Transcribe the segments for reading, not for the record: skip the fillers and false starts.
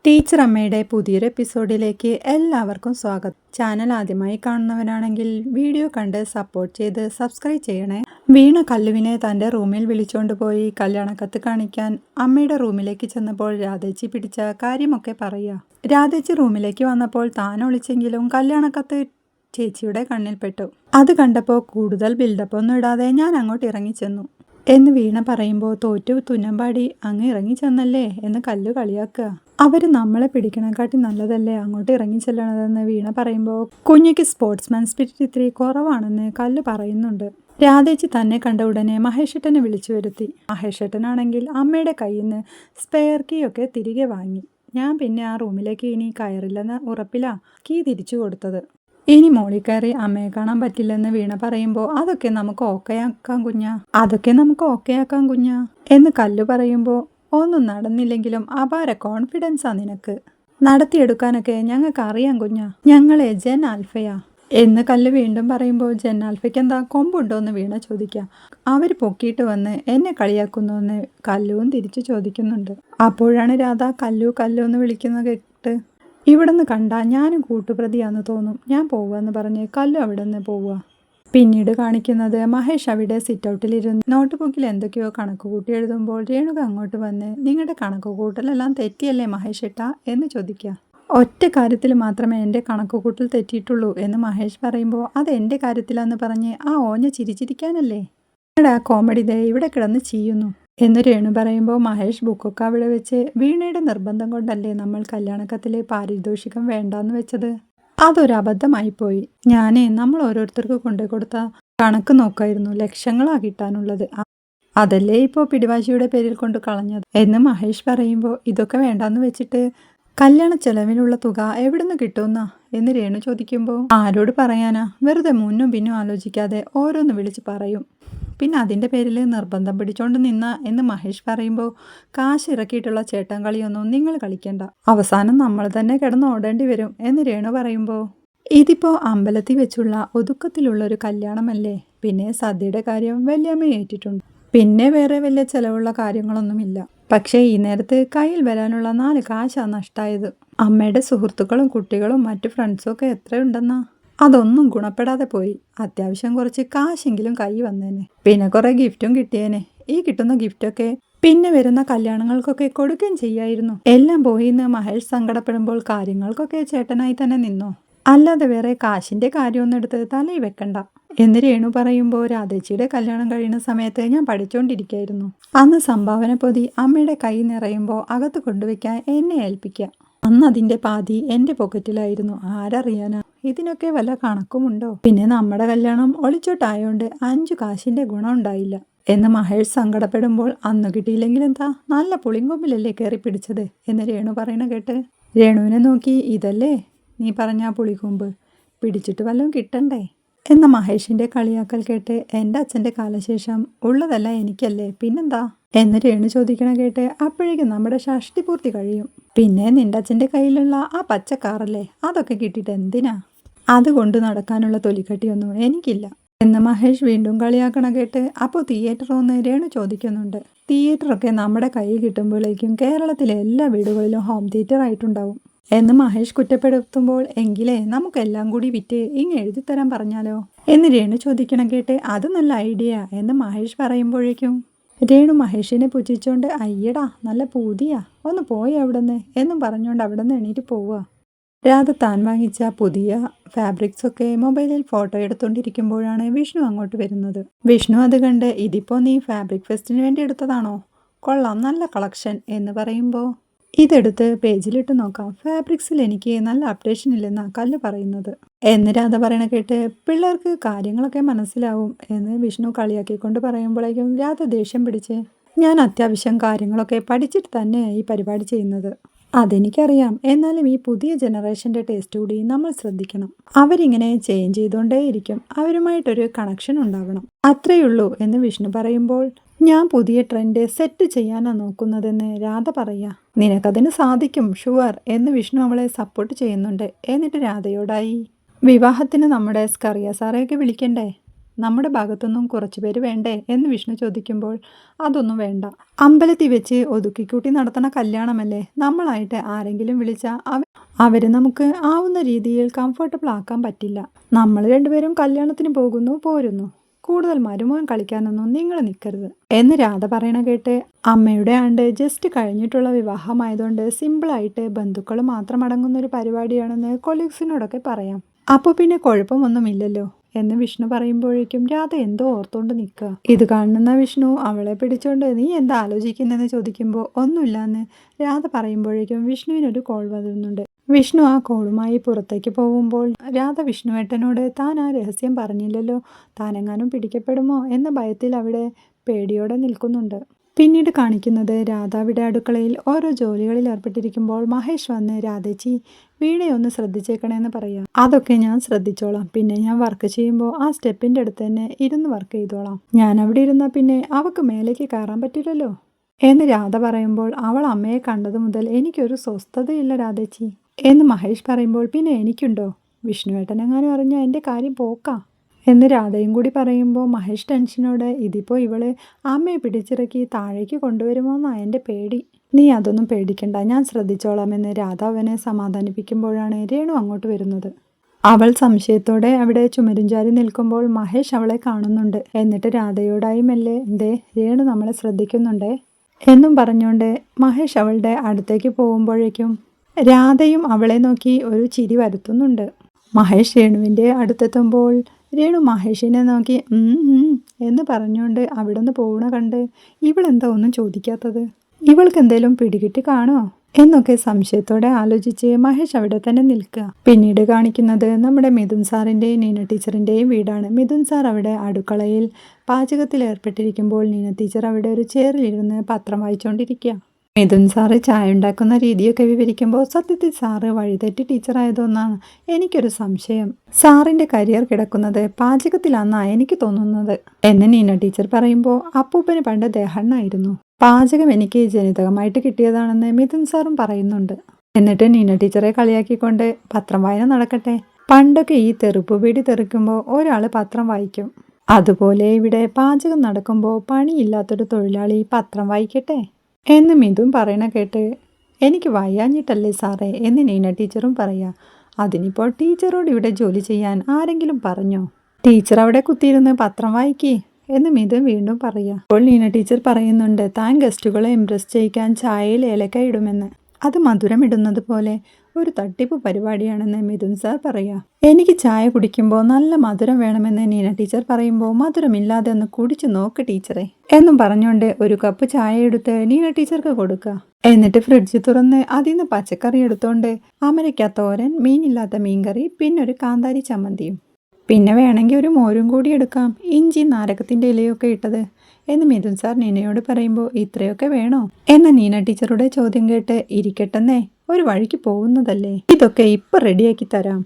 Teacher അമ്മയുടെ പുതിയൊരു എപ്പിസോഡിലേക്ക് എല്ലാവർക്കും സ്വാഗതം. ചാനൽ ആദ്യമായി കാണുന്നവരാണെങ്കിൽ വീഡിയോ കണ്ട് സപ്പോർട്ട് ചെയ്ത് സബ്സ്ക്രൈബ് ചെയ്യണേ. വീണ കല്ലുവിനെ തൻ്റെ റൂമിൽ വിളിച്ചുകൊണ്ട് പോയി കല്യാണക്കത്ത് കാണിക്കാൻ അമ്മയുടെ റൂമിലേക്ക് ചെന്നപ്പോൾ രാധേച്ചി പിടിച്ച കാര്യമൊക്കെ പറയുക. രാധേച്ചി റൂമിലേക്ക് വന്നപ്പോൾ താൻ ഒളിച്ചെങ്കിലും കല്യാണക്കത്ത് ചേച്ചിയുടെ കണ്ണിൽപ്പെട്ടു. അത് കണ്ടപ്പോൾ കൂടുതൽ ബിൽഡപ്പ് ഒന്നും ഇടാതെ ഞാൻ അങ്ങോട്ട് ഇറങ്ങിച്ചെന്നു എന്ന് വീണ പറയുമ്പോൾ തോറ്റു തുന്നമ്പാടി അങ്ങ് ഇറങ്ങി ചെന്നല്ലേ എന്ന് കല്ലു കളിയാക്കുക. അവർ നമ്മളെ പിടിക്കണേക്കാട്ടി നല്ലതല്ലേ അങ്ങോട്ട് ഇറങ്ങി ചെല്ലണതെന്ന് വീണ പറയുമ്പോൾ കുഞ്ഞിക്ക് സ്പോർട്സ്മാൻ സ്പിരിറ്റ് ഇത്തിരി കുറവാണെന്ന് കല്ലു പറയുന്നുണ്ട്. രാധേച്ചി തന്നെ കണ്ട ഉടനെ മഹേഷേട്ടനെ വിളിച്ചു വരുത്തി. മഹേഷേട്ടനാണെങ്കിൽ അമ്മയുടെ കയ്യിൽ നിന്ന് സ്പെയർ കീ ഒക്കെ തിരികെ വാങ്ങി. ഞാൻ പിന്നെ ആ റൂമിലേക്ക് ഇനി കയറില്ലെന്ന് ഉറപ്പിലാ കീ തിരിച്ചു കൊടുത്തത്. ഇനി മോളിൽ കയറി അമ്മയെ കാണാൻ പറ്റില്ലെന്ന് വീണ പറയുമ്പോൾ അതൊക്കെ നമുക്ക് ഓക്കെ ആക്കാം കുഞ്ഞാ എന്ന് കല്ലു പറയുമ്പോൾ ഒന്നും നടന്നില്ലെങ്കിലും അപാര കോൺഫിഡൻസാ നിനക്ക്. നടത്തിയെടുക്കാനൊക്കെ ഞങ്ങൾക്ക് അറിയാം കുഞ്ഞാ, ഞങ്ങളെ ജെൻ ആൽഫയാ എന്ന് കല്ലു വീണ്ടും പറയുമ്പോൾ ജെൻ ആൽഫയ്ക്ക് എന്താ കൊമ്പുണ്ടോ എന്ന് വീണ ചോദിക്കാം. അവർ പൊക്കിയിട്ട് വന്ന് എന്നെ കളിയാക്കുന്നു എന്ന് കല്ലുവും തിരിച്ചു ചോദിക്കുന്നുണ്ട്. അപ്പോഴാണ് രാധ കല്ലു എന്ന് വിളിക്കുന്നത് കേട്ട് ഇവിടുന്ന് കണ്ടാ ഞാനും കൂട്ടുപ്രതിയാന്ന് തോന്നും, ഞാൻ പോവാന്ന് പറഞ്ഞ് കല്ലു അവിടെ നിന്ന് പോവുക. പിന്നീട് കാണിക്കുന്നത് മഹേഷ് അവിടെ സിറ്റ് ഔട്ടിലിരുന്ന് നോട്ട് ബുക്കിൽ എന്തൊക്കെയോ കണക്ക് കൂട്ടി എഴുതുമ്പോൾ രേണുക അങ്ങോട്ട് വന്ന് നിങ്ങളുടെ കണക്ക് കൂട്ടലെല്ലാം തെറ്റിയല്ലേ മഹേഷ് ഏട്ടാ എന്ന് ചോദിക്കുക. ഒറ്റ കാര്യത്തിൽ മാത്രമേ എൻ്റെ കണക്ക് കൂട്ടൽ തെറ്റിയിട്ടുള്ളൂ എന്ന് മഹേഷ് പറയുമ്പോൾ അത് എൻ്റെ കാര്യത്തിലാന്ന് പറഞ്ഞ് ആ ഓഞ്ഞ ചിരിച്ചിരിക്കാനല്ലേ, നിങ്ങളുടെ ആ കോമഡി ദേ ഇവിടെ കിടന്ന് ചെയ്യുന്നു എന്ന് രേണു പറയുമ്പോൾ മഹേഷ് ബുക്കൊക്കെ അവിടെ വെച്ച് വീണയുടെ നിർബന്ധം കൊണ്ടല്ലേ നമ്മൾ കല്യാണക്കത്തിലെ പാരിതോഷികം വേണ്ടാന്ന് വെച്ചത്, അതൊരു അബദ്ധമായിപ്പോയി. നമ്മൾ ഓരോരുത്തർക്ക് കൊണ്ടു കൊടുത്ത കണക്ക് നോക്കായിരുന്നു ലക്ഷങ്ങളാ കിട്ടാനുള്ളത്, അതല്ലേ ഇപ്പോൾ പിടിവാശിയുടെ പേരിൽ കൊണ്ട് കളഞ്ഞത് എന്ന് മഹേഷ് പറയുമ്പോൾ ഇതൊക്കെ വേണ്ടാന്ന് വെച്ചിട്ട് കല്യാണ ചെലവിനുള്ള തുക എവിടുന്ന് കിട്ടുമെന്നാ എന്ന് രേണു ചോദിക്കുമ്പോൾ ആരോട് പറയാനാ, വെറുതെ മുന്നും പിന്നും ആലോചിക്കാതെ ഓരോന്ന് വിളിച്ച് പറയും, പിന്നെ അതിൻ്റെ പേരിൽ നിർബന്ധം പിടിച്ചോണ്ട് നിന്ന എന്ന് മഹേഷ് പറയുമ്പോൾ കാശ് ഇറക്കിയിട്ടുള്ള ചേട്ടൻ കളിയൊന്നും നിങ്ങൾ കളിക്കണ്ട, അവസാനം നമ്മൾ തന്നെ കിടന്ന് ഓടേണ്ടി വരും എന്ന് രേണു പറയുമ്പോൾ ഇതിപ്പോൾ അമ്പലത്തിൽ വെച്ചുള്ള ഒതുക്കത്തിലുള്ളൊരു കല്യാണമല്ലേ, പിന്നെ സദ്യയുടെ കാര്യം വല്യമ്മ ഏറ്റിട്ടുണ്ട്, പിന്നെ വേറെ വലിയ ചിലവുള്ള കാര്യങ്ങളൊന്നുമില്ല. പക്ഷേ ഈ നേരത്ത് കയ്യിൽ വരാനുള്ള 4 കാശാ നഷ്ടമായത്. അമ്മയുടെ സുഹൃത്തുക്കളും കുട്ടികളും മറ്റു ഫ്രണ്ട്സും ഒക്കെ എത്രയുണ്ടെന്നാ, അതൊന്നും ഗുണപ്പെടാതെ പോയി. അത്യാവശ്യം കുറച്ച് കാശെങ്കിലും കൈ വന്നേനെ, പിന്നെ കുറേ ഗിഫ്റ്റും കിട്ടിയേനെ. ഈ കിട്ടുന്ന ഗിഫ്റ്റൊക്കെ പിന്നെ വരുന്ന കല്യാണങ്ങൾക്കൊക്കെ കൊടുക്കുകയും ചെയ്യായിരുന്നു. എല്ലാം പോയി എന്ന് മഹേഷ് സങ്കടപ്പെടുമ്പോൾ കാര്യങ്ങൾക്കൊക്കെ ചേട്ടനായി തന്നെ നിന്നോ, അല്ലാതെ വേറെ കാശിൻ്റെ കാര്യമൊന്നും എടുത്ത് തലയിൽ വെക്കണ്ട എന്ന് രേണു പറയുമ്പോൾ രാധേച്ചിയുടെ കല്യാണം കഴിയുന്ന സമയത്ത് ഞാൻ പഠിച്ചുകൊണ്ടിരിക്കുകയായിരുന്നു. അന്ന് സംഭാവന പൊതി അമ്മയുടെ കൈ നിറയുമ്പോൾ അകത്ത് കൊണ്ടുവയ്ക്കാൻ എന്നെ ഏൽപ്പിക്കുക. അന്ന് അതിൻ്റെ പാതി എൻ്റെ പോക്കറ്റിലായിരുന്നു. ആരറിയാനാ, ഇതിനൊക്കെ വല്ല കണക്കുമുണ്ടോ? പിന്നെ നമ്മുടെ കല്യാണം ഒളിച്ചോട്ടായോണ്ട് 5 കാശിൻ്റെ ഗുണം ഉണ്ടായില്ല എന്ന് മഹേഷ് സങ്കടപ്പെടുമ്പോൾ അന്ന് കിട്ടിയില്ലെങ്കിൽ എന്താ, നല്ല പുളിങ്കൊമ്പിലല്ലേ കയറി പിടിച്ചത് എന്ന് രേണു പറയണ കേട്ട് രേണുവിനെ നോക്കി ഇതല്ലേ നീ പറഞ്ഞ പുളിക്കൊമ്പ്, പിടിച്ചിട്ട് വല്ലതും കിട്ടണ്ടേ എന്ന മഹേഷിൻ്റെ കളിയാക്കൽ കേട്ട് എൻ്റെ അച്ഛൻ്റെ കാലശേഷം ഉള്ളതല്ല എനിക്കല്ലേ പിന്നെന്താ എന്ന് രേണു ചോദിക്കണ കേട്ട് അപ്പോഴേക്കും നമ്മുടെ ഷഷ്ടിപൂർത്തി കഴിയും. പിന്നെ നിൻ്റെ അച്ഛൻ്റെ കയ്യിലുള്ള ആ പച്ചക്കാറല്ലേ, അതൊക്കെ കിട്ടിയിട്ട് എന്തിനാ, അതുകൊണ്ട് നടക്കാനുള്ള തൊലിക്കട്ടിയൊന്നും എനിക്കില്ല എന്ന് മഹേഷ് വീണ്ടും കളിയാക്കണ കേട്ട് അപ്പോൾ തിയേറ്ററോന്ന് രേണു ചോദിക്കുന്നുണ്ട്. തിയേറ്ററൊക്കെ നമ്മുടെ കയ്യിൽ കിട്ടുമ്പോഴേക്കും കേരളത്തിലെ എല്ലാ വീടുകളിലും ഹോം തിയേറ്റർ ആയിട്ടുണ്ടാവും എന്ന് മഹേഷ് കുറ്റപ്പെടുത്തുമ്പോൾ എങ്കിലേ നമുക്കെല്ലാം കൂടി വിറ്റ് ഇങ്ങ് എഴുതിത്തരാൻ പറഞ്ഞാലോ എന്ന് രേണു ചോദിക്കണം കേട്ട് അത് നല്ല ഐഡിയ എന്ന് മഹേഷ് പറയുമ്പോഴേക്കും രേണു മഹേഷിനെ പുച്ഛിച്ചുകൊണ്ട് അയ്യടാ നല്ല പൂതിയാ, ഒന്ന് പോയി അവിടുന്ന് എന്നും പറഞ്ഞുകൊണ്ട് അവിടെ നിന്ന് എണീറ്റ് പോവുക. രാധ താൻ വാങ്ങിച്ച പുതിയ ഫാബ്രിക്സൊക്കെ മൊബൈലിൽ ഫോട്ടോ എടുത്തുകൊണ്ടിരിക്കുമ്പോഴാണ് വിഷ്ണു അങ്ങോട്ട് വരുന്നത്. വിഷ്ണു അത് കണ്ട് ഇതിപ്പോൾ നീ ഫാബ്രിക് ഫെസ്റ്റിന് വേണ്ടി എടുത്തതാണോ, കൊള്ളാം നല്ല കളക്ഷൻ എന്ന് പറയുമ്പോൾ ഇതെടുത്ത് പേജിലിട്ട് നോക്കാം, ഫാബ്രിക്സിൽ എനിക്ക് നല്ല അപ്ഡേഷൻ ഇല്ലെന്നാണ് കല്ല് പറയുന്നത് എന്ന് രാധ പറയണ കേട്ട് പിള്ളേർക്ക് കാര്യങ്ങളൊക്കെ മനസ്സിലാവും എന്ന് വിഷ്ണു കളിയാക്കിക്കൊണ്ട് പറയുമ്പോഴേക്കും രാധ ദേഷ്യം പിടിച്ച് ഞാൻ അത്യാവശ്യം കാര്യങ്ങളൊക്കെ പഠിച്ചിട്ട് തന്നെയാണ് ഈ പരിപാടി ചെയ്യുന്നത്, അതെനിക്കറിയാം, എന്നാലും ഈ പുതിയ ജനറേഷൻ്റെ ടേസ്റ്റ് കൂടി നമ്മൾ ശ്രദ്ധിക്കണം, അവരിങ്ങനെ ചേഞ്ച് ചെയ്തുകൊണ്ടേയിരിക്കും, അവരുമായിട്ടൊരു കണക്ഷൻ ഉണ്ടാവണം, അത്രയുള്ളൂ എന്ന് വിഷ്ണു പറയുമ്പോൾ ഞാൻ പുതിയ ട്രെൻഡ് സെറ്റ് ചെയ്യാനാണ് നോക്കുന്നതെന്ന് രാധ പറയാ. നിനക്കതിന് സാധിക്കും ഷുവർ എന്ന് വിഷ്ണു അവളെ സപ്പോർട്ട് ചെയ്യുന്നുണ്ട്. എന്നിട്ട് രാധയോടായി വിവാഹത്തിന് നമ്മുടെ സ്കറിയ സാറെയൊക്കെ വിളിക്കണ്ടേ, നമ്മുടെ ഭാഗത്തുനിന്നും കുറച്ചുപേര് വേണ്ടേ എന്ന് വിഷ്ണു ചോദിക്കുമ്പോൾ അതൊന്നും വേണ്ട. അമ്പലത്തിൽ വെച്ച് ഒതുക്കിക്കൂട്ടി നടത്തണ കല്യാണമല്ലേ, നമ്മളായിട്ട് ആരെങ്കിലും വിളിച്ചാൽ അവര് നമുക്ക് ആവുന്ന രീതിയിൽ കംഫർട്ടബിൾ ആക്കാൻ പറ്റില്ല. നമ്മൾ രണ്ടുപേരും കല്യാണത്തിന് പോകുന്നു, പോരുന്നു. കൂടുതൽ മരുമോൻ കളിക്കാനൊന്നും നിങ്ങൾ നിൽക്കരുത് എന്ന് രാധ പറയണ കേട്ട് അമ്മയുടെ ആണ്ട് ജസ്റ്റ് കഴിഞ്ഞിട്ടുള്ള വിവാഹമായതുകൊണ്ട് സിമ്പിളായിട്ട് ബന്ധുക്കൾ മാത്രം അടങ്ങുന്ന ഒരു പരിപാടിയാണെന്ന് കൊളീഗ്സിനോടൊക്കെ പറയാം. അപ്പോൾ പിന്നെ കുഴപ്പമൊന്നുമില്ലല്ലോ എന്ന് വിഷ്ണു പറയുമ്പോഴേക്കും രാധ എന്തോ ഓർത്തോണ്ട് നിൽക്കുക. ഇത് കാണുന്ന വിഷ്ണു അവളെ പിടിച്ചോണ്ട് നീ എന്താ ആലോചിക്കുന്നതെന്ന് ചോദിക്കുമ്പോൾ ഒന്നുമില്ലാന്ന് രാധ പറയുമ്പോഴേക്കും വിഷ്ണുവിനൊരു കോൾ വരുന്നുണ്ട്. വിഷ്ണു ആ കോളുമായി പുറത്തേക്ക് പോകുമ്പോൾ രാധ വിഷ്ണുവേട്ടനോട് താൻ ആ രഹസ്യം പറഞ്ഞില്ലല്ലോ, താനെങ്ങാനും പിടിക്കപ്പെടുമോ എന്ന ഭയത്തിൽ അവിടെ പേടിയോടെ നിൽക്കുന്നുണ്ട്. പിന്നീട് കാണിക്കുന്നത് രാധ അവിടെ അടുക്കളയിൽ ഓരോ ജോലികളിൽ ഏർപ്പെട്ടിരിക്കുമ്പോൾ മഹേഷ് വന്ന് രാധേച്ചി വീണയൊന്ന് ശ്രദ്ധിച്ചേക്കണേന്ന് പറയാം. അതൊക്കെ ഞാൻ ശ്രദ്ധിച്ചോളാം, പിന്നെ ഞാൻ വർക്ക് ചെയ്യുമ്പോൾ ആ സ്റ്റെപ്പിൻ്റെ അടുത്ത് തന്നെ ഇരുന്ന് വർക്ക് ചെയ്തോളാം. ഞാൻ അവിടെ ഇരുന്നാൽ പിന്നെ അവൾക്ക് മേലേക്ക് കയറാൻ പറ്റില്ലല്ലോ എന്ന് രാധ പറയുമ്പോൾ അവൾ അമ്മയെ കണ്ടത് മുതൽ എനിക്കൊരു സ്വസ്ഥതയില്ല രാധേച്ചി എന്ന് മഹേഷ് പറയുമ്പോൾ പിന്നെ എനിക്കുണ്ടോ, വിഷ്ണുവേട്ടനെങ്ങാനും അറിഞ്ഞാൽ എൻ്റെ കാര്യം പോക്കാം എന്ന് രാധയും കൂടി പറയുമ്പോൾ മഹേഷ് ടെൻഷനോടെ ഇതിപ്പോൾ ഇവള് അമ്മയെ പിടിച്ചിറക്കി താഴേക്ക് കൊണ്ടുവരുമോന്നാണ് എൻ്റെ പേടി. നീ അതൊന്നും പേടിക്കണ്ട, ഞാൻ ശ്രദ്ധിച്ചോളാമെന്ന് രാധ അവനെ സമാധാനിപ്പിക്കുമ്പോഴാണ് രേണു അങ്ങോട്ട് വരുന്നത്. അവൾ സംശയത്തോടെ അവിടെ ചുമരുംചാരി നിൽക്കുമ്പോൾ മഹേഷ് അവളെ കാണുന്നുണ്ട്. എന്നിട്ട് രാധയോടായി മെല്ലെ എന്തേ രേണു നമ്മളെ ശ്രദ്ധിക്കുന്നുണ്ടേ എന്നും പറഞ്ഞുകൊണ്ട് മഹേഷ് അവളുടെ അടുത്തേക്ക് പോകുമ്പോഴേക്കും രാധയും അവളെ നോക്കി ഒരു ചിരി വരുത്തുന്നുണ്ട്. മഹേഷ് രേണുവിൻ്റെ അടുത്തെത്തുമ്പോൾ രേണു മഹേഷിനെ നോക്കി എന്ന് പറഞ്ഞുകൊണ്ട് അവിടെ നിന്ന് പോകണ കണ്ട് ഇവളെന്താ ഒന്നും ചോദിക്കാത്തത്, ഇവൾക്ക് എന്തേലും പിടികിട്ടി കാണോ എന്നൊക്കെ സംശയത്തോടെ ആലോചിച്ച് മഹേഷ് അവിടെ തന്നെ നിൽക്കുക. പിന്നീട് കാണിക്കുന്നത് നമ്മുടെ മിഥുൻ സാറിൻ്റെയും നീന ടീച്ചറിൻ്റെയും വീടാണ്. മിഥുൻ സാർ അവിടെ അടുക്കളയിൽ പാചകത്തിൽ ഏർപ്പെട്ടിരിക്കുമ്പോൾ നീന ടീച്ചർ അവിടെ ഒരു ചെയറിലിരുന്ന് പത്രം വായിച്ചുകൊണ്ടിരിക്കുക. മിഥുൻ സാറ് ചായ ഉണ്ടാക്കുന്ന രീതിയൊക്കെ വിവരിക്കുമ്പോൾ സത്യത്തിൽ സാറ് വഴിതെറ്റി ടീച്ചറായതൊന്നാണ് എനിക്കൊരു സംശയം. സാറിൻ്റെ കരിയർ കിടക്കുന്നത് പാചകത്തിലാണെന്നാണ് എനിക്ക് തോന്നുന്നത് എന്ന് നീന ടീച്ചർ പറയുമ്പോൾ അപ്പൂപ്പന് പണ്ട് ദഹണ്ണായിരുന്നു, പാചകം എനിക്ക് ജനിതകമായിട്ട് കിട്ടിയതാണെന്ന് മിഥുൻ സാറും പറയുന്നുണ്ട്. എന്നിട്ട് നീന ടീച്ചറെ കളിയാക്കിക്കൊണ്ട് പത്രം വായന നടക്കട്ടെ, പണ്ടൊക്കെ ഈ തെറുപ്പ് പീടി തെറിക്കുമ്പോൾ ഒരാൾ പത്രം വായിക്കും, അതുപോലെ ഇവിടെ പാചകം നടക്കുമ്പോൾ പണിയില്ലാത്തൊരു തൊഴിലാളി പത്രം വായിക്കട്ടെ എന്ന് മിഥുൻ പറയണ കേട്ട് എനിക്ക് വയ്യാഞ്ഞിട്ടല്ലേ സാറേ എന്ന് നീന ടീച്ചറും പറയാ. അതിനിപ്പോൾ ടീച്ചറോട് ഇവിടെ ജോലി ചെയ്യാൻ ആരെങ്കിലും പറഞ്ഞോ, ടീച്ചർ അവിടെ കുത്തിയിരുന്ന് പത്രം വായിക്കേ എന്ന് മിഥുൻ വീണ്ടും പറയാ. അപ്പോൾ നീന ടീച്ചർ പറയുന്നുണ്ട് താൻ ഗസ്റ്റുകളെ ഇംപ്രസ് ചെയ്യിക്കാൻ ചായയിൽ ഏലക്ക ഇടുമെന്ന്, അത് മധുരം ഇടുന്നത് പോലെ ഒരു തട്ടിപ്പ് പരിപാടിയാണെന്ന് മിഥുൻ സാർ പറയാ. എനിക്ക് ചായ കുടിക്കുമ്പോൾ നല്ല മധുരം വേണമെന്ന് നീന ടീച്ചർ പറയുമ്പോൾ മധുരമില്ലാതെ ഒന്ന് കുടിച്ചു നോക്ക് ടീച്ചറെ എന്നും പറഞ്ഞുകൊണ്ട് ഒരു കപ്പ് ചായ എടുത്ത് നീന ടീച്ചർക്ക് കൊടുക്കുക. എന്നിട്ട് ഫ്രിഡ്ജ് തുറന്ന് അതിൽ നിന്ന് പച്ചക്കറി എടുത്തോണ്ട് അമരയ്ക്ക തോരൻ, മീനില്ലാത്ത മീൻകറി, പിന്നെ ഒരു കാന്താരി ചമ്മന്തിയും, പിന്നെ വേണമെങ്കിൽ ഒരു മോരും കൂടി എടുക്കാം, ഇഞ്ചി നാരകത്തിൻ്റെ ഇലയൊക്കെ ഇട്ടത് എന്ന് മിഥുൻ സാർ നീനയോട് പറയുമ്പോൾ ഇത്രയൊക്കെ വേണോ എന്ന നീന ടീച്ചറുടെ ചോദ്യം കേട്ട് ഇരിക്കട്ടെന്നേ, ഒരു വഴിക്ക് പോകുന്നതല്ലേ, ഇതൊക്കെ ഇപ്പം റെഡിയാക്കി തരാം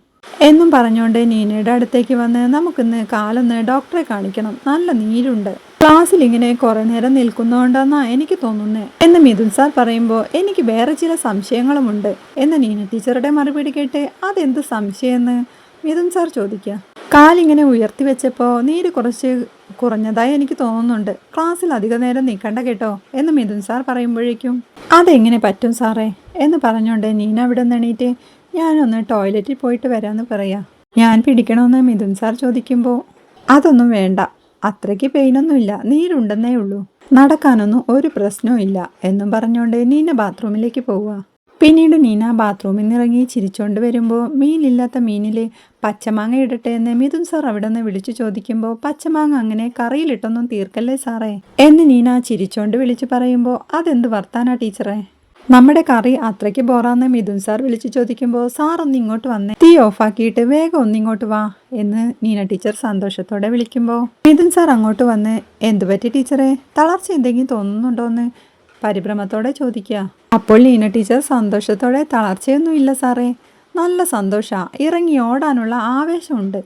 എന്നും പറഞ്ഞുകൊണ്ട് നീനയുടെ അടുത്തേക്ക് വന്ന് നമുക്കിന്ന് കാലൊന്ന് ഡോക്ടറെ കാണിക്കണം, നല്ല നീരുണ്ട്, ക്ലാസ്സിൽ ഇങ്ങനെ കുറെ നേരം നിൽക്കുന്നതുകൊണ്ടെന്നാ എനിക്ക് തോന്നുന്നേ എന്ന് മിഥുൻ സാർ പറയുമ്പോൾ എനിക്ക് വേറെ ചില സംശയങ്ങളുമുണ്ട് എന്ന് നീന ടീച്ചറുടെ മറുപടി കേട്ട് അതെന്ത് സംശയമെന്ന് മിഥുൻ സാർ ചോദിക്കുക. കാലിങ്ങനെ ഉയർത്തി വെച്ചപ്പോൾ നീര് കുറഞ്ഞതായി എനിക്ക് തോന്നുന്നുണ്ട്, ക്ലാസ്സിൽ അധിക നേരം നിൽക്കണ്ട കേട്ടോ എന്ന് മിഥുൻ സാർ പറയുമ്പോഴേക്കും അതെങ്ങനെ പറ്റും സാറേ എന്ന് പറഞ്ഞുകൊണ്ട് നീന അവിടെ നിന്ന് എണീറ്റ് ഞാനൊന്ന് ടോയ്ലറ്റിൽ പോയിട്ട് വരാമെന്ന് പറയാം. ഞാൻ പിടിക്കണമെന്ന് മിഥുൻ സാർ ചോദിക്കുമ്പോൾ അതൊന്നും വേണ്ട, അത്രയ്ക്ക് പെയിനൊന്നുമില്ല, നീരുണ്ടെന്നേ ഉള്ളൂ, നടക്കാനൊന്നും ഒരു പ്രശ്നവും ഇല്ല എന്നും പറഞ്ഞുകൊണ്ട് നീന ബാത്റൂമിലേക്ക് പോവുക. പിന്നീട് നീന ബാത്റൂമിൽ നിന്ന് ഇറങ്ങി ചിരിച്ചോണ്ട് വരുമ്പോൾ മീനില്ലാത്ത മീനിൽ പച്ചമാങ്ങ ഇടട്ടെ എന്ന് മിഥുൻ സാർ അവിടെ നിന്ന് വിളിച്ചു ചോദിക്കുമ്പോൾ പച്ചമാങ്ങ അങ്ങനെ കറിയിലിട്ടൊന്നും തീർക്കല്ലേ സാറേ എന്ന് നീന ചിരിച്ചോണ്ട് വിളിച്ചു പറയുമ്പോൾ അതെന്ത് വർത്താനാ ടീച്ചറെ, നമ്മുടെ കറി അത്രയ്ക്ക് ബോറാന്ന് മിഥുൻ സാർ വിളിച്ചു ചോദിക്കുമ്പോൾ സാർ ഒന്ന് ഇങ്ങോട്ട് വന്നേ, തീ ഓഫാക്കിയിട്ട് വേഗം ഒന്നിങ്ങോട്ട് വാ എന്ന് നീന ടീച്ചർ സന്തോഷത്തോടെ വിളിക്കുമ്പോൾ മിഥുൻ സാർ അങ്ങോട്ട് വന്ന് എന്തുപറ്റി ടീച്ചറെ, തളർച്ച എന്തെങ്കിലും തോന്നുന്നുണ്ടോയെന്ന് പരിഭ്രമത്തോടെ ചോദിക്കുക. അപ്പോൾ നീന ടീച്ചർ സന്തോഷത്തോടെ തളർച്ചയൊന്നുമില്ല സാറേ, നല്ല സന്തോഷമാണ്, ഇറങ്ങി ഓടാനുള്ള ആവേശമുണ്ട്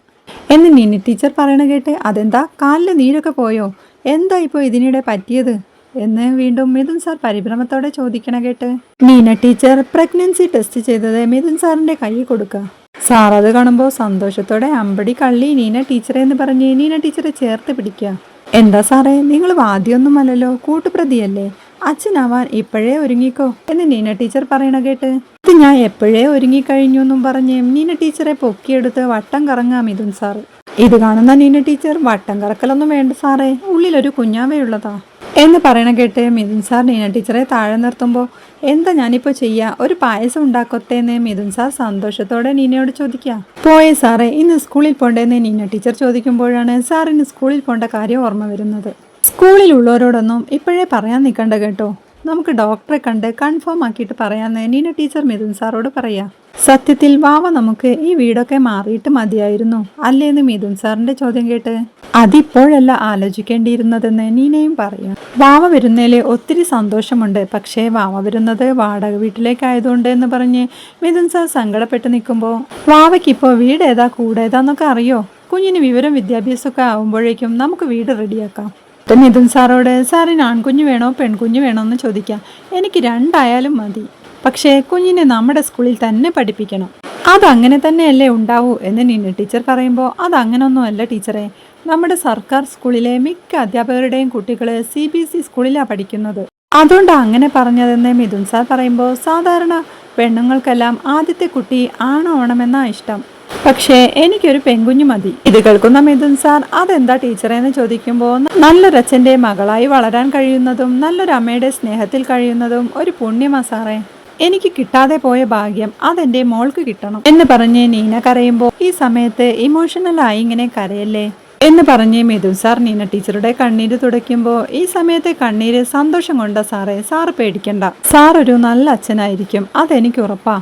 എന്ന് നീന ടീച്ചർ പറയണ കേട്ട് അതെന്താ കാലിൽ നീരൊക്കെ പോയോ, എന്താ ഇപ്പോൾ ഇതിനിടെ പറ്റിയത് എന്ന് വീണ്ടും മിഥുൻ സാർ പരിഭ്രമത്തോടെ ചോദിക്കണ കേട്ട് നീന ടീച്ചർ പ്രഗ്നൻസി ടെസ്റ്റ് ചെയ്തത് മിഥുൻ സാറിൻ്റെ കയ്യിൽ കൊടുക്കുക. സാർ അത് കാണുമ്പോൾ സന്തോഷത്തോടെ അമ്പടി കള്ളി നീന ടീച്ചറെ എന്ന് പറഞ്ഞ് നീന ടീച്ചറെ ചേർത്ത് പിടിക്കുക. എന്താ സാറേ, നിങ്ങൾ വാദ്യമൊന്നുമല്ലല്ലോ, കൂട്ടുപ്രതിയല്ലേ, അച്ഛനാവാൻ ഇപ്പോഴേ ഒരുങ്ങിക്കോ എന്ന് നീന ടീച്ചർ പറയണ കേട്ട് ഇത് ഞാൻ എപ്പോഴേ ഒരുങ്ങിക്കഴിഞ്ഞു എന്നും പറഞ്ഞ് നീന ടീച്ചറെ പൊക്കിയെടുത്ത് വട്ടം കറങ്ങാം മിഥുൻ സാറ്. ഇത് കാണുന്ന നീന ടീച്ചർ വട്ടം കറക്കലൊന്നും വേണ്ട സാറേ, ഉള്ളിലൊരു കുഞ്ഞാവയുള്ളതാ എന്ന് പറയണ കേട്ട് മിഥുൻ സാർ നീന ടീച്ചറെ താഴെ നിർത്തുമ്പോൾ എന്താ ഞാനിപ്പോൾ ചെയ്യുക, ഒരു പായസം ഉണ്ടാക്കത്തേന്ന് മിഥുൻ സാർ സന്തോഷത്തോടെ നീനയോട് ചോദിക്കുക. പോയേ സാറേ, ഇന്ന് സ്കൂളിൽ പോണ്ടേന്ന് നീന ടീച്ചർ ചോദിക്കുമ്പോഴാണ് സാറിന് സ്കൂളിൽ പോണ്ട കാര്യം ഓർമ്മ വരുന്നത്. സ്കൂളിലുള്ളവരോടൊന്നും ഇപ്പോഴേ പറയാൻ നിൽക്കണ്ട കേട്ടോ, നമുക്ക് ഡോക്ടറെ കണ്ട് കൺഫേം ആക്കിയിട്ട് പറയാമെന്ന് നീന ടീച്ചർ മിഥുൻ സാറോട് പറയാ. സത്യത്തിൽ വാവ നമുക്ക് ഈ വീടൊക്കെ മാറിയിട്ട് മതിയായിരുന്നു അല്ലേന്ന് മിഥുൻ സാറിന്റെ ചോദ്യം കേട്ട് അതിപ്പോഴല്ല ആലോചിക്കേണ്ടിയിരുന്നതെന്ന് നീനയും പറയാം. വാവ വരുന്നതിൽ ഒത്തിരി സന്തോഷമുണ്ട്, പക്ഷേ വാവ വരുന്നത് വാടക വീട്ടിലേക്കായതുകൊണ്ട് എന്ന് പറഞ്ഞ് മിഥുൻ സാർ സങ്കടപ്പെട്ട് നിൽക്കുമ്പോൾ വാവയ്ക്കിപ്പോൾ വീട് ഏതാ കൂടേതാന്നൊക്കെ അറിയോ, കുഞ്ഞിന് വിവരം വിദ്യാഭ്യാസമൊക്കെ ആവുമ്പോഴേക്കും നമുക്ക് വീട് റെഡിയാക്കാം. മിഥുൻ സാറോട് സാറിന് ആൺകുഞ്ഞ് വേണോ പെൺകുഞ്ഞ് വേണോ എന്ന് ചോദിക്കാം. എനിക്ക് രണ്ടായാലും മതി, പക്ഷേ കുഞ്ഞിനെ നമ്മുടെ സ്കൂളിൽ തന്നെ പഠിപ്പിക്കണം. അതങ്ങനെ തന്നെയല്ലേ ഉണ്ടാവൂ എന്ന് നീന ടീച്ചർ പറയുമ്പോൾ അതങ്ങനൊന്നുമല്ല ടീച്ചറെ, നമ്മുടെ സർക്കാർ സ്കൂളിലെ മിക്ക അധ്യാപകരുടെയും കുട്ടികൾ CBSE സ്കൂളിലാണ് പഠിക്കുന്നത്, അതുകൊണ്ടാണ് അങ്ങനെ പറഞ്ഞതെന്ന് മിഥുൻ സാർ പറയുമ്പോൾ സാധാരണ പെണ്ണുങ്ങൾക്കെല്ലാം ആദ്യത്തെ കുട്ടി ആണോണമെന്നാ ഇഷ്ടം, പക്ഷേ എനിക്കൊരു പെൺകുഞ്ഞു മതി. ഇത് കേൾക്കുന്ന മിഥുൻ സാർ അതെന്താ ടീച്ചറെ എന്ന് ചോദിക്കുമ്പോൾ നല്ലൊരച്ഛൻ്റെ മകളായി വളരാൻ കഴിയുന്നതും നല്ലൊരു അമ്മയുടെ സ്നേഹത്തിൽ കഴിയുന്നതും ഒരു പുണ്യമാ സാറേ, എനിക്ക് കിട്ടാതെ പോയ ഭാഗ്യം അതെന്റെ മോൾക്ക് കിട്ടണം എന്ന് പറഞ്ഞ് നീന കരയുമ്പോൾ ഈ സമയത്ത് ഇമോഷണലായി ഇങ്ങനെ കരയല്ലേ എന്ന് പറഞ്ഞ് മിഥുൻ സാർ നീന ടീച്ചറുടെ കണ്ണീര് തുടയ്ക്കുമ്പോൾ ഈ സമയത്തെ കണ്ണീര് സന്തോഷം കൊണ്ടാ സാറേ, സാറ് പേടിക്കണ്ട, സാർ ഒരു നല്ല അച്ഛനായിരിക്കും, അതെനിക്ക് ഉറപ്പാ,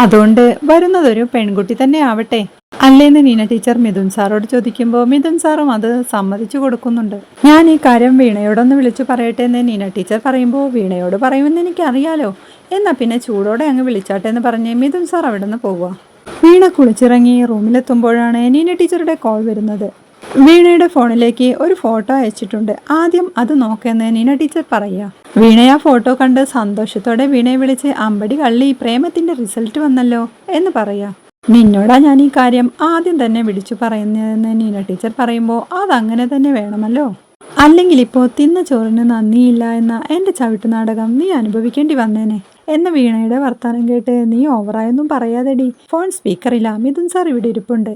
അതുകൊണ്ട് വരുന്നതൊരു പെൺകുട്ടി തന്നെ ആവട്ടെ അല്ലേന്ന് നീന ടീച്ചർ മിഥുൻ സാറോട് ചോദിക്കുമ്പോൾ മിഥുൻ സാറും അത് സമ്മതിച്ചു കൊടുക്കുന്നുണ്ട്. ഞാൻ ഈ കാര്യം വീണയോടൊന്ന് വിളിച്ചു പറയട്ടെ എന്ന് നീന ടീച്ചർ പറയുമ്പോൾ വീണയോട് പറയുമെന്ന് എനിക്കറിയാലോ, എന്നാ പിന്നെ ചൂടോടെ അങ്ങ് വിളിച്ചാട്ടെ എന്ന് പറഞ്ഞ് മിഥുൻ സാർ അവിടെ നിന്ന് പോവുക. വീണ കുളിച്ചിറങ്ങി റൂമിലെത്തുമ്പോഴാണ് നീന ടീച്ചറുടെ കോൾ വരുന്നത്. വീണയുടെ ഫോണിലേക്ക് ഒരു ഫോട്ടോ അയച്ചിട്ടുണ്ട്, ആദ്യം അത് നോക്കെന്ന് നീന ടീച്ചർ പറയുക. വീണ ആ ഫോട്ടോ കണ്ട് സന്തോഷത്തോടെ വീണയെ വിളിച്ച് അമ്പടി കള്ളി, പ്രേമത്തിന്റെ റിസൾട്ട് വന്നല്ലോ എന്ന് പറയാ. നിന്നോടാ ഞാൻ ഈ കാര്യം ആദ്യം തന്നെ വിളിച്ചു പറയുന്നതെന്ന് നീന ടീച്ചർ പറയുമ്പോൾ അതങ്ങനെ തന്നെ വേണമല്ലോ, അല്ലെങ്കിൽ ഇപ്പോൾ തിന്ന ചോറിന് നന്ദിയില്ല എന്ന എൻ്റെ ചവിട്ട് നാടകം നീ അനുഭവിക്കേണ്ടി വന്നേനെ എന്ന വീണയുടെ വർത്താനം കേട്ട് നീ ഓവറായൊന്നും പറയാതെടി, ഫോൺ സ്പീക്കറില്ല, മിഥുൻ സാർ ഇവിടെ ഇരിപ്പുണ്ട്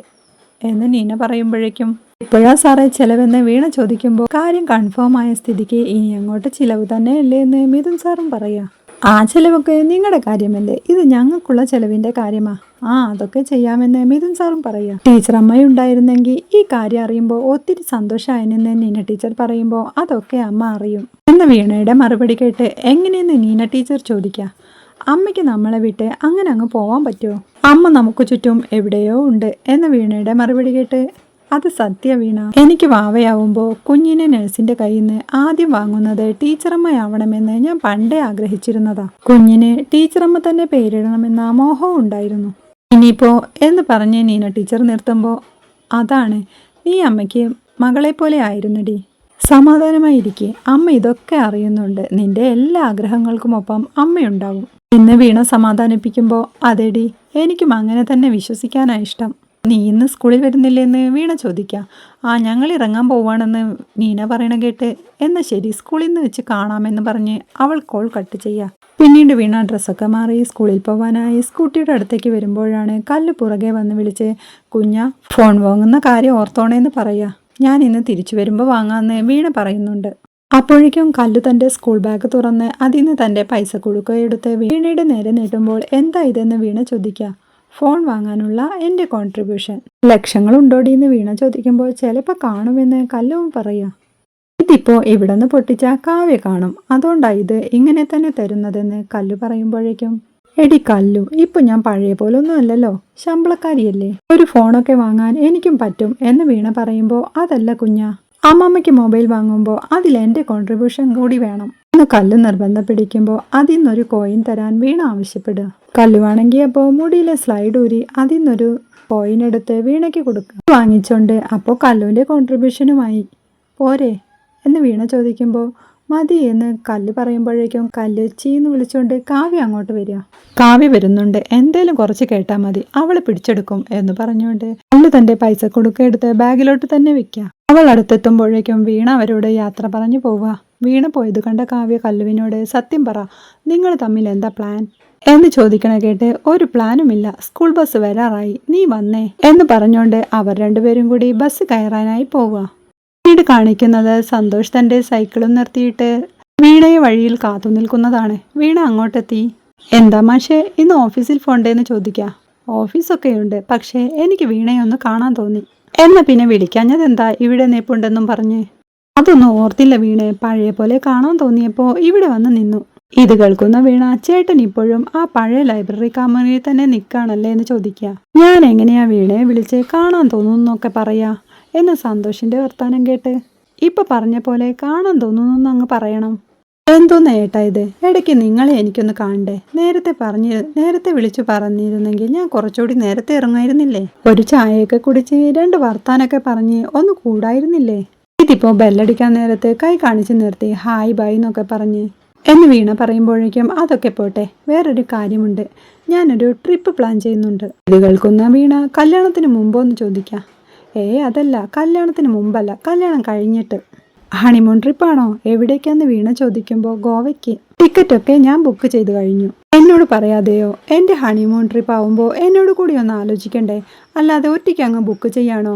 എന്ന് നീന പറയുമ്പോഴേക്കും ഇപ്പോഴാ സാറേ ചിലവെന്ന് വീണ ചോദിക്കുമ്പോൾ കാര്യം കൺഫേം ആയ സ്ഥിതിക്ക് ഇനി അങ്ങോട്ട് ചിലവ് തന്നെ അല്ലേ എന്ന് മിഥുൻ സാറും പറയാ. ആ ചിലവൊക്കെ നിങ്ങളുടെ കാര്യമല്ലേ, ഇത് ഞങ്ങൾക്കുള്ള ചിലവിന്റെ കാര്യമാ, അതൊക്കെ ചെയ്യാമെന്ന് മിഥുൻ സാറും പറയാ. ടീച്ചർ അമ്മ ഉണ്ടായിരുന്നെങ്കിൽ ഈ കാര്യം അറിയുമ്പോൾ ഒത്തിരി സന്തോഷമായെന്ന് നീന ടീച്ചർ പറയുമ്പോൾ അതൊക്കെ അമ്മ അറിയും എന്ന വീണയുടെ മറുപടി കേട്ട് എങ്ങനെയെന്ന് നീന ടീച്ചർ ചോദിക്കാം. അമ്മയ്ക്ക് നമ്മളെ വിട്ട് അങ്ങനെ അങ്ങ് പോവാൻ പറ്റുമോ, അമ്മ നമുക്ക് ചുറ്റും എവിടെയോ ഉണ്ട് എന്ന വീണയുടെ മറുപടി കേട്ട് അത് സത്യ വീണ, എനിക്ക് വാവയാവുമ്പോൾ കുഞ്ഞിനെ നഴ്സിന്റെ കയ്യിൽ നിന്ന് ആദ്യം വാങ്ങുന്നത് ടീച്ചറമ്മയാവണമെന്ന് ഞാൻ പണ്ടേ ആഗ്രഹിച്ചിരുന്നതാ, കുഞ്ഞിന് ടീച്ചറമ്മ തന്നെ പേരിടണമെന്ന മോഹവും ഉണ്ടായിരുന്നു. ഇനിയിപ്പോ എന്ന് പറഞ്ഞ് നീന ടീച്ചർ നിർത്തുമ്പോൾ അതാണ്, നീ അമ്മയ്ക്ക് മകളെ പോലെ ആയിരുന്നടി, സമാധാനമായിരിക്കെ, അമ്മ ഇതൊക്കെ അറിയുന്നുണ്ട്, നിന്റെ എല്ലാ ആഗ്രഹങ്ങൾക്കുമൊപ്പം അമ്മയുണ്ടാവും എന്ന് വീണ സമാധാനിപ്പിക്കുമ്പോൾ അതെടി, എനിക്കും അങ്ങനെ തന്നെ വിശ്വസിക്കാനാ ഇഷ്ടം, നീ ഇന്ന് സ്കൂളിൽ വരുന്നില്ലെന്ന് വീണ ചോദിക്കാം. ഞങ്ങൾ ഇറങ്ങാൻ പോവാണെന്ന് നീന പറയണ കേട്ട് എന്നാൽ ശരി സ്കൂളിൽ നിന്ന് വെച്ച് കാണാമെന്ന് പറഞ്ഞ് അവൾ കോൾ കട്ട് ചെയ്യുക. പിന്നീട് വീണ ഡ്രസ്സൊക്കെ മാറി സ്കൂളിൽ പോവാനായി സ്കൂട്ടിയുടെ അടുത്തേക്ക് വരുമ്പോഴാണ് കല്ല് പുറകെ വന്ന് വിളിച്ച് കുഞ്ഞ ഫോൺ വാങ്ങുന്ന കാര്യം ഓർത്തോണേന്ന് പറയുക. ഞാൻ ഇന്ന് തിരിച്ചു വരുമ്പോൾ വാങ്ങാമെന്ന് വീണ പറയുന്നുണ്ട്. അപ്പോഴേക്കും കല്ലു തൻ്റെ സ്കൂൾ ബാഗ് തുറന്ന് അതിൽ നിന്ന് തൻ്റെ പൈസ കൊടുക്കുകയെടുത്ത് വീണയുടെ നേരെ നീട്ടുമ്പോൾ എന്താ ഇതെന്ന് വീണ ചോദിക്കുക. ഫോൺ വാങ്ങാനുള്ള എൻ്റെ കോൺട്രിബ്യൂഷൻ ലക്ഷങ്ങളുണ്ടോടിയെന്ന് വീണ ചോദിക്കുമ്പോൾ ചിലപ്പോൾ കാണുമെന്ന് കല്ലുവും പറയാം. ഇതിപ്പോൾ ഇവിടെ നിന്ന് പൊട്ടിച്ച കാവ്യ കാണും, അതുകൊണ്ടാണ് ഇത് ഇങ്ങനെ തന്നെ തരുന്നതെന്ന് കല്ലു പറയുമ്പോഴേക്കും എടി കല്ലു, ഇപ്പൊ ഞാൻ പഴയ പോലൊന്നും അല്ലല്ലോ, ശമ്പളക്കാരിയല്ലേ, ഒരു ഫോണൊക്കെ വാങ്ങാൻ എനിക്കും പറ്റും എന്ന് വീണ പറയുമ്പോൾ അതല്ല കുഞ്ഞാ, അമ്മമ്മയ്ക്ക് മൊബൈൽ വാങ്ങുമ്പോൾ അതിൽ എൻ്റെ കോൺട്രിബ്യൂഷൻ കൂടി വേണം എന്ന് കല്ലു നിർബന്ധം പിടിക്കുമ്പോൾ അതിൽ നിന്നൊരു കോയിൻ തരാൻ വീണ ആവശ്യപ്പെടുക. കല്ലുവാണെങ്കിൽ അപ്പോൾ മുടിയിലെ സ്ലൈഡ് ഊരി അതിൽ നിന്നൊരു കോയിൻ എടുത്ത് വീണയ്ക്ക് കൊടുക്കുക. വാങ്ങിച്ചോണ്ട് അപ്പോൾ കല്ലുവിൻ്റെ കോൺട്രിബ്യൂഷനുമായി പോരെ എന്ന് വീണ ചോദിക്കുമ്പോൾ മതി എന്ന് കല്ല് പറയുമ്പോഴേക്കും കല്ല് ചീന്ന് വിളിച്ചുകൊണ്ട് കാവ്യ അങ്ങോട്ട് വരിക. കാവ്യ വരുന്നുണ്ട്, എന്തേലും കുറച്ച് കേട്ടാൽ മതി, അവളെ പിടിച്ചെടുക്കും എന്ന് പറഞ്ഞുകൊണ്ട് കല്ല് തന്റെ പൈസ കൊടുക്കെടുത്ത് ബാഗിലോട്ട് തന്നെ വെക്കുക. അവൾ അടുത്തെത്തുമ്പോഴേക്കും വീണ അവരോട് യാത്ര പറഞ്ഞു പോവുക. വീണ പോയത് കണ്ട കാവ്യ കല്ലുവിനോട് സത്യം പറ, നിങ്ങൾ തമ്മിൽ എന്താ പ്ലാൻ എന്ന് ചോദിക്കണ കേട്ട് ഒരു പ്ലാനുമില്ല, സ്കൂൾ ബസ് വരാറായി, നീ വന്നേ എന്ന് പറഞ്ഞുകൊണ്ട് അവർ രണ്ടുപേരും കൂടി ബസ് കയറാനായി പോവുക. പിന്നീട് കാണിക്കുന്നത് സന്തോഷ് തന്റെ സൈക്കിളും നിർത്തിയിട്ട് വീണയെ വഴിയിൽ കാത്തു നിൽക്കുന്നതാണ്. വീണ അങ്ങോട്ടെത്തി. എന്താ മാഷേ, ഇന്ന് ഓഫീസിൽ പോണ്ടേന്ന് ചോദിക്കുക. ഓഫീസൊക്കെയുണ്ട്, പക്ഷേ എനിക്ക് വീണയെ ഒന്ന് കാണാൻ തോന്നി. എന്നാ പിന്നെ വിളിക്കാഞ്ഞതെന്താ, ഇവിടെ നിൽപ്പുണ്ടെന്നും പറഞ്ഞ്. അതൊന്നും ഓർത്തില്ല വീണെ, പഴയ പോലെ കാണാൻ തോന്നിയപ്പോ ഇവിടെ വന്ന് നിന്നു. ഇത് കേൾക്കുന്ന വീണ, ചേട്ടൻ ഇപ്പോഴും ആ പഴയ ലൈബ്രറി കമ്പനിയിൽ തന്നെ നിൽക്കുകയാണല്ലേ എന്ന് ചോദിക്കുക. ഞാൻ എങ്ങനെയാ വീണയെ വിളിച്ച് കാണാൻ തോന്നുന്നൊക്കെ പറയാ എന്ന് സന്തോഷിന്റെ വർത്താനം കേട്ട്, ഇപ്പൊ പറഞ്ഞ പോലെ കാണാൻ തോന്നുന്നു അങ്ങ് പറയണം. എന്തോന്ന് ഏട്ടാ ഇത്, ഇടയ്ക്ക് നിങ്ങളെ എനിക്കൊന്ന് കാണണ്ടേ, നേരത്തെ വിളിച്ചു പറഞ്ഞിരുന്നെങ്കിൽ ഞാൻ കുറച്ചുകൂടി നേരത്തെ ഇറങ്ങായിരുന്നില്ലേ, ഒരു ചായയൊക്കെ കുടിച്ച് 2 വർത്താനൊക്കെ പറഞ്ഞ് ഒന്ന് കൂടായിരുന്നില്ലേ. ഇതിപ്പോ ബെല്ലടിക്കാൻ നേരത്ത് കൈ കാണിച്ച് നിർത്തി ഹായ് ബൈ എന്നൊക്കെ പറഞ്ഞ് എന്ന് വീണ പറയുമ്പോഴേക്കും അതൊക്കെ പോട്ടെ, വേറൊരു കാര്യമുണ്ട്, ഞാനൊരു ട്രിപ്പ് പ്ലാൻ ചെയ്യുന്നുണ്ട്. ഇത് കേൾക്കുന്ന വീണ, കല്യാണത്തിന് മുമ്പോ എന്ന് ചോദിക്കാം. അതല്ല, കല്യാണത്തിന് മുമ്പല്ല, കല്യാണം കഴിഞ്ഞിട്ട്. ഹണിമൂൺ ട്രിപ്പാണോ, എവിടേക്കാന്ന് വീണ ചോദിക്കുമ്പോൾ ഗോവയ്ക്ക്. ടിക്കറ്റൊക്കെ ഞാൻ ബുക്ക് ചെയ്ത് കഴിഞ്ഞു. എന്നോട് പറയാതെയോ, എൻ്റെ ഹണിമൂൺ ട്രിപ്പ് ആവുമ്പോൾ എന്നോട് കൂടി ഒന്ന് ആലോചിക്കണ്ടേ, അല്ലാതെ ഒറ്റയ്ക്ക് അങ്ങ് ബുക്ക് ചെയ്യാണോ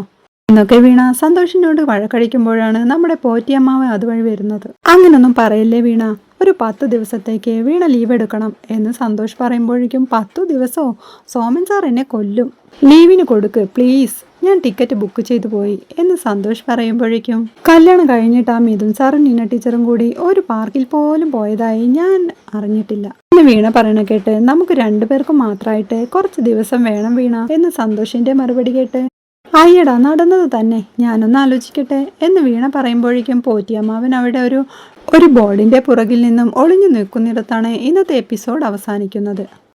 എന്നൊക്കെ വീണ സന്തോഷിനോട് വഴക്കടിക്കുമ്പോഴാണ് നമ്മുടെ പോറ്റിയമ്മാവൻ അതുവഴി വരുന്നത്. അങ്ങനൊന്നും പറയല്ലേ വീണ, ഒരു 10 ദിവസത്തേക്ക് വീണ ലീവ് എടുക്കണം എന്ന് സന്തോഷ് പറയുമ്പോഴേക്കും 10 ദിവസമോ, സോമൻ സാർ എന്നെ കൊല്ലും, ലീവിന് കൊടുക്ക് പ്ലീസ്, ഞാൻ ടിക്കറ്റ് ബുക്ക് ചെയ്തു പോയി എന്ന് സന്തോഷ് പറയുമ്പോഴേക്കും കല്യാണം കഴിഞ്ഞിട്ട് ആ മിഥുൻ സാറും നീന ടീച്ചറും കൂടി ഒരു പാർക്കിൽ പോലും പോയതായി ഞാൻ അറിഞ്ഞിട്ടില്ല എന്ന് വീണ പറയണ കേട്ട്, നമുക്ക് 2 പേർക്കും മാത്രമായിട്ട് കുറച്ച് ദിവസം വേണം വീണ എന്ന് സന്തോഷിന്റെ മറുപടി കേട്ട്, അയ്യടാ നടന്നത് തന്നെ, ഞാനൊന്ന് ആലോചിക്കട്ടെ എന്ന് വീണ പറയുമ്പോഴേക്കും പോറ്റിയമ്മാവൻ അവിടെ ഒരു ബോർഡിന്റെ പുറകിൽ നിന്നും ഒളിഞ്ഞു നിൽക്കുന്നിടത്താണ് ഇന്നത്തെ എപ്പിസോഡ് അവസാനിക്കുന്നത്.